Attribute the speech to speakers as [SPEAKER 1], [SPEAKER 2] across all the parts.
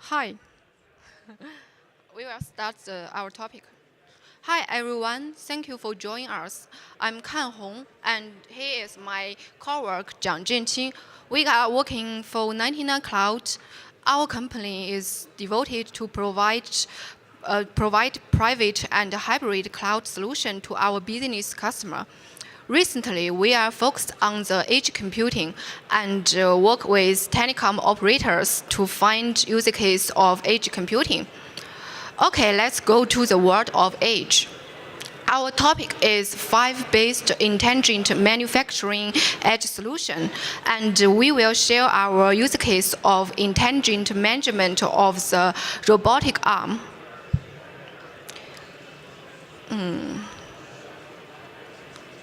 [SPEAKER 1] Hi. We will start our topic. Hi everyone, thank you for joining us. I'm Kan Hong, and he is my co-worker Jiang Zhenqing. We are working for 99 Cloud. Our company is devoted to provide private and hybrid cloud solution to our business customer. Recently, we are focused on the edge computing and work with telecom operators to find use case of edge computing. Okay, let's go to the world of edge. Our topic is 5G-based intelligent manufacturing edge solution, and we will share our use case of intelligent management of the robotic arm.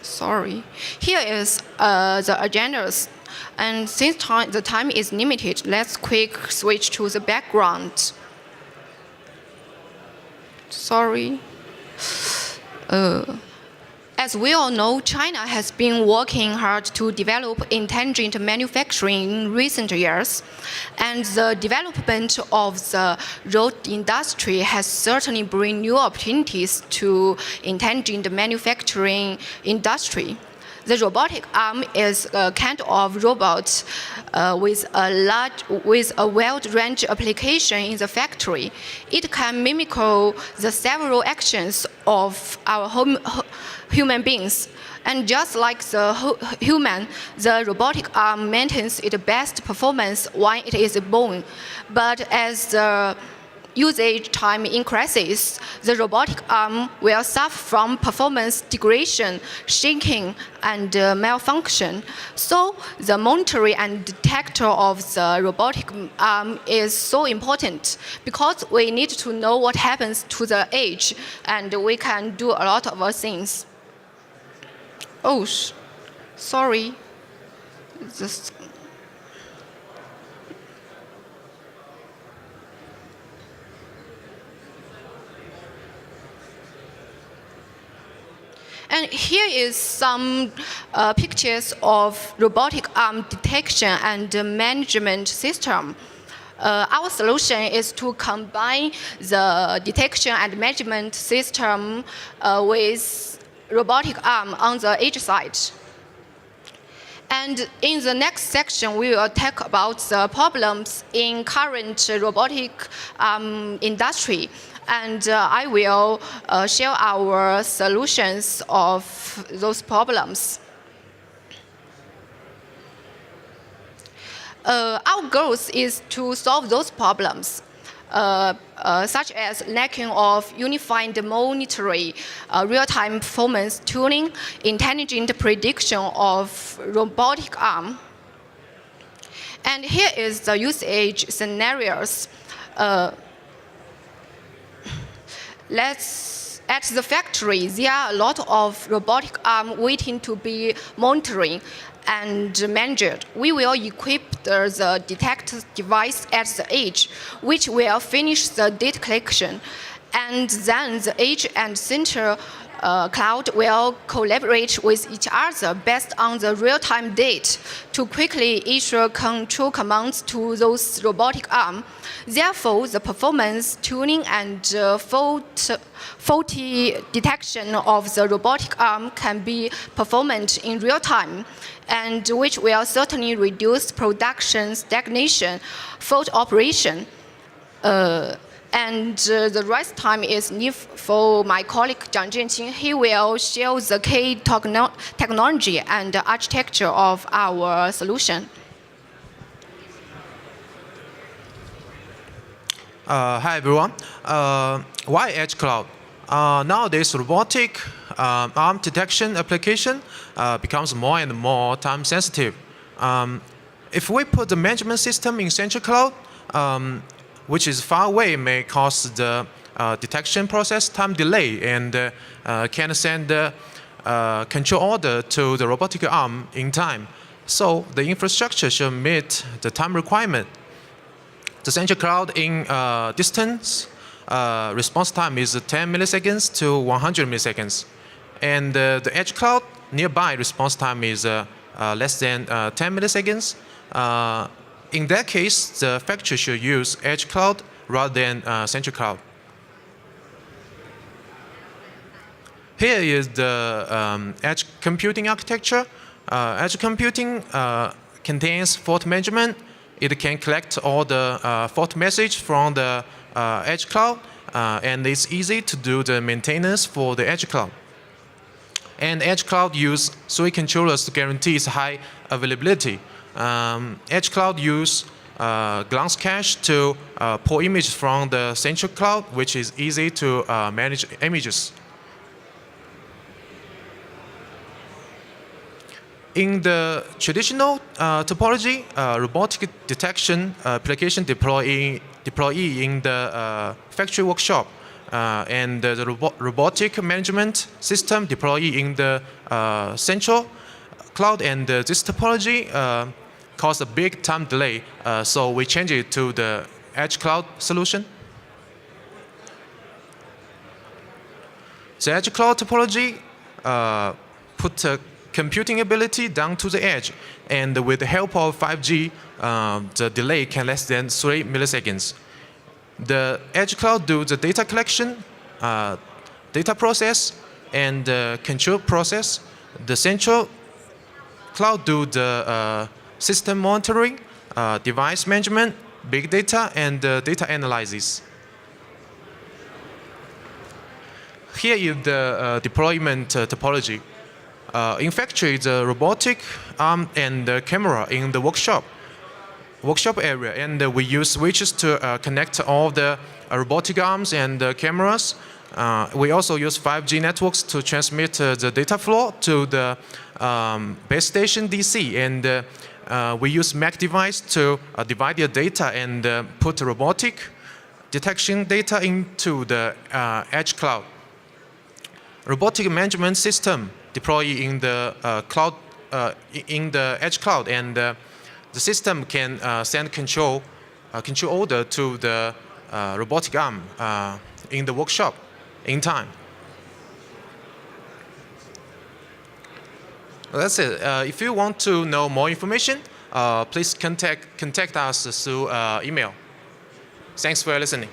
[SPEAKER 1] Sorry. Here is the agendas. And since the time is limited, let's quick switch to the background. Sorry. As we all know, China has been working hard to develop intelligent manufacturing in recent years, and the development of the road industry has certainly brought new opportunities to intelligent manufacturing industry. The robotic arm is a kind of robot with a wide range application in the factory. It can mimic the several actions of our human beings. And just like the human, the robotic arm maintains its best performance when it is born. But as the usage time increases, the robotic arm will suffer from performance degradation, shaking, and malfunction. So the monitoring and detector of the robotic arm is so important because we need to know what happens to the edge, and we can do a lot of things. Oh, sorry. And here is some pictures of robotic arm detection and management system. Our solution is to combine the detection and management system with robotic arm on the edge side. And in the next section, we will talk about the problems in current robotic industry. And I will share our solutions of those problems. Our goal is to solve those problems, such as lacking of unified monitoring, real-time performance tuning, intelligent prediction of robotic arm. And here is the usage scenarios. At the factory, there are a lot of robotic arm waiting to be monitoring and managed. We will equip the detect device at the edge, which will finish the data collection. And then the edge and center cloud will collaborate with each other based on the real-time data to quickly issue control commands to those robotic arms. Therefore, the performance tuning and faulty detection of the robotic arm can be performed in real time, and which will certainly reduce production stagnation, fault operation. And the rest time is left for my colleague Jiang Zhenqing. He will share the key technology and architecture of our solution.
[SPEAKER 2] Hi everyone. Why Edge Cloud? Nowadays, robotic arm detection application becomes more and more time sensitive. If we put the management system in central cloud, which is far away, may cause the detection process time delay and can send the control order to the robotic arm in time. So the infrastructure should meet the time requirement. The central cloud in distance response time is 10 milliseconds to 100 milliseconds. And the edge cloud nearby response time is less than 10 milliseconds. In that case, the factory should use edge cloud rather than central cloud. Here is the edge computing architecture. Edge computing contains fault management. It can collect all the fault message from the edge cloud, and it's easy to do the maintenance for the edge cloud. And edge cloud use 3 controllers to guarantee its high availability. Edge cloud use glance cache to pull images from the central cloud, which is easy to manage images. In the traditional topology, robotic detection application deploy in the factory workshop, and the robotic management system deploy in the central cloud. And this topology caused a big time delay, so we changed it to the edge cloud solution. The edge cloud topology put computing ability down to the edge, and with the help of 5G, the delay can less than 3 milliseconds. The edge cloud do the data collection, data process, and control process. The central cloud do the system monitoring, device management, big data, and data analysis. Here is the deployment topology. In factory, the robotic arm and the camera in the workshop area, and we use switches to connect all the robotic arms and cameras. We also use 5G networks to transmit the data flow to the base station DC, and we use Mac device to divide the data and put robotic detection data into the edge cloud. Robotic management system deploy in the cloud, in the edge cloud, and the system can send control order to the robotic arm in the workshop in time. Well, that's it. If you want to know more information, please contact us through email. Thanks for listening.